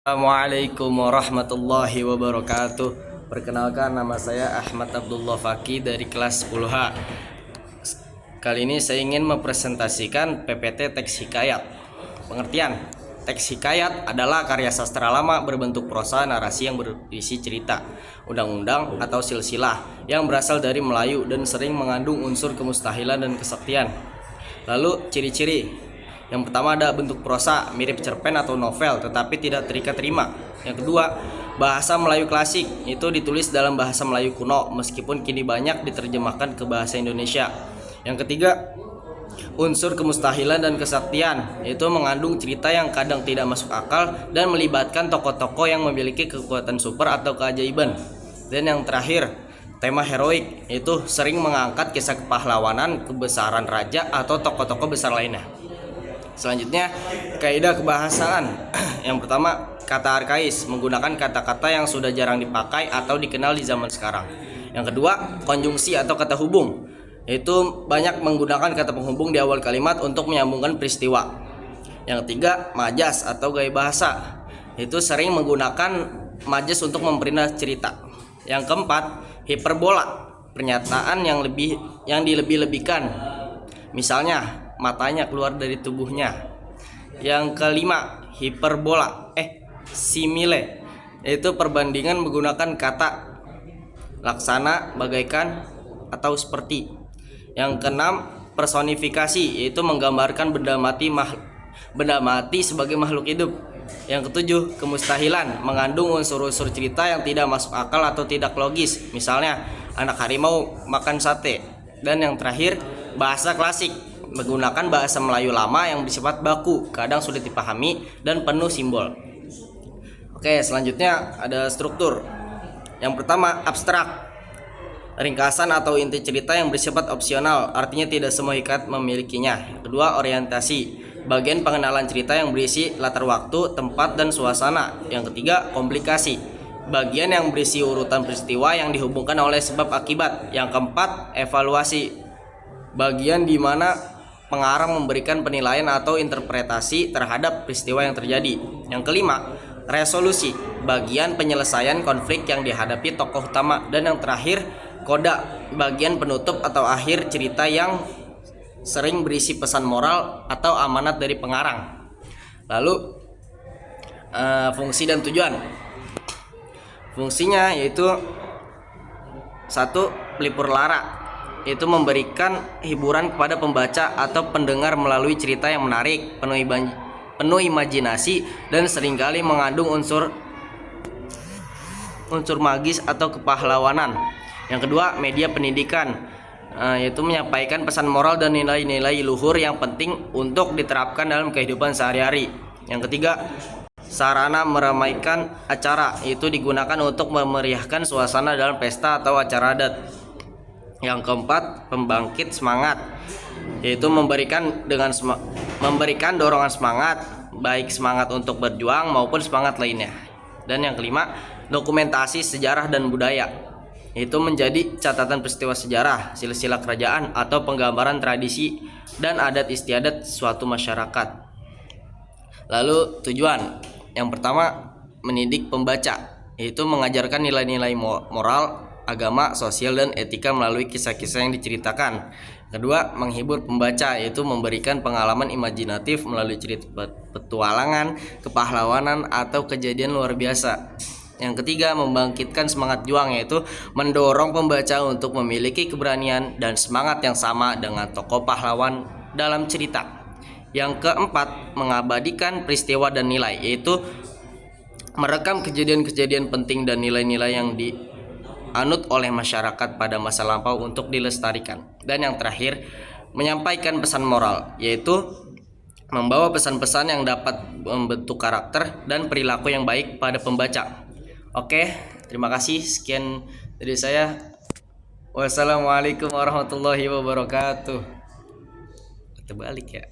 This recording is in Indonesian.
Assalamualaikum warahmatullahi wabarakatuh. Perkenalkan, nama saya Ahmad Abdullah Faki dari kelas 10H. Kali ini saya ingin mempresentasikan PPT Teks Hikayat. Pengertian: teks hikayat adalah karya sastra lama berbentuk prosa narasi yang berisi cerita, undang-undang atau silsilah yang berasal dari Melayu dan sering mengandung unsur kemustahilan dan kesaktian. Lalu ciri-ciri: yang pertama ada bentuk prosa mirip cerpen atau novel tetapi tidak terikat rima. Yang kedua, bahasa Melayu klasik, itu ditulis dalam bahasa Melayu kuno meskipun kini banyak diterjemahkan ke bahasa Indonesia. Yang ketiga, unsur kemustahilan dan kesaktian, yaitu mengandung cerita yang kadang tidak masuk akal dan melibatkan tokoh-tokoh yang memiliki kekuatan super atau keajaiban. Dan yang terakhir, tema heroik, itu sering mengangkat kisah kepahlawanan, kebesaran raja atau tokoh-tokoh besar lainnya. Selanjutnya, kaidah kebahasaan. Yang pertama, kata arkais, menggunakan kata-kata yang sudah jarang dipakai atau dikenal di zaman sekarang. Yang kedua, konjungsi atau kata hubung, yaitu banyak menggunakan kata penghubung di awal kalimat untuk menyambungkan peristiwa. Yang ketiga, majas atau gaya bahasa, itu sering menggunakan majas untuk memperindah cerita. Yang keempat, hiperbola, pernyataan yang dilebih-lebihkan. Misalnya, matanya keluar dari tubuhnya. Yang kelima, hiperbola, simile, yaitu perbandingan menggunakan kata laksana, bagaikan, atau seperti. Yang keenam, personifikasi, yaitu menggambarkan benda mati sebagai makhluk hidup. Yang ketujuh, kemustahilan, mengandung unsur-unsur cerita yang tidak masuk akal atau tidak logis. Misalnya, anak harimau makan sate. Dan yang terakhir, bahasa klasik, menggunakan bahasa Melayu lama yang bersifat baku, kadang sulit dipahami dan penuh simbol. Oke, selanjutnya ada struktur. Yang pertama, abstrak, ringkasan atau inti cerita yang bersifat opsional, artinya tidak semua hikayat memilikinya. Yang kedua, orientasi, bagian pengenalan cerita yang berisi latar waktu, tempat, dan suasana. Yang ketiga, komplikasi, bagian yang berisi urutan peristiwa yang dihubungkan oleh sebab akibat. Yang keempat, evaluasi, bagian di mana pengarang memberikan penilaian atau interpretasi terhadap peristiwa yang terjadi. Yang kelima, resolusi, bagian penyelesaian konflik yang dihadapi tokoh utama. Dan yang terakhir, koda, bagian penutup atau akhir cerita yang sering berisi pesan moral atau amanat dari pengarang. Lalu fungsi dan tujuan. Fungsinya yaitu satu, pelipur lara, itu memberikan hiburan kepada pembaca atau pendengar melalui cerita yang menarik, penuh imajinasi, dan seringkali mengandung unsur magis atau kepahlawanan. Yang kedua, media pendidikan, yaitu menyampaikan pesan moral dan nilai-nilai luhur yang penting untuk diterapkan dalam kehidupan sehari-hari. Yang ketiga, sarana meramaikan acara, itu digunakan untuk memeriahkan suasana dalam pesta atau acara adat. Yang keempat, pembangkit semangat, yaitu memberikan dorongan semangat, baik semangat untuk berjuang maupun semangat lainnya. Dan yang kelima, dokumentasi sejarah dan budaya, itu menjadi catatan peristiwa sejarah, silsilah kerajaan, atau penggambaran tradisi dan adat istiadat suatu masyarakat. Lalu tujuan. Yang pertama, mendidik pembaca, yaitu mengajarkan nilai-nilai moral, agama, sosial, dan etika melalui kisah-kisah yang diceritakan. Kedua, menghibur pembaca, yaitu memberikan pengalaman imajinatif melalui cerita petualangan, kepahlawanan, atau kejadian luar biasa. Yang ketiga, membangkitkan semangat juang, yaitu mendorong pembaca untuk memiliki keberanian dan semangat yang sama dengan tokoh pahlawan dalam cerita. Yang keempat, mengabadikan peristiwa dan nilai, yaitu merekam kejadian-kejadian penting dan nilai-nilai yang dianut oleh masyarakat pada masa lampau untuk dilestarikan. Dan yang terakhir, menyampaikan pesan moral, yaitu membawa pesan-pesan yang dapat membentuk karakter dan perilaku yang baik pada pembaca. Oke, terima kasih. Sekian dari saya. Wassalamualaikum warahmatullahi wabarakatuh. Terbalik ya.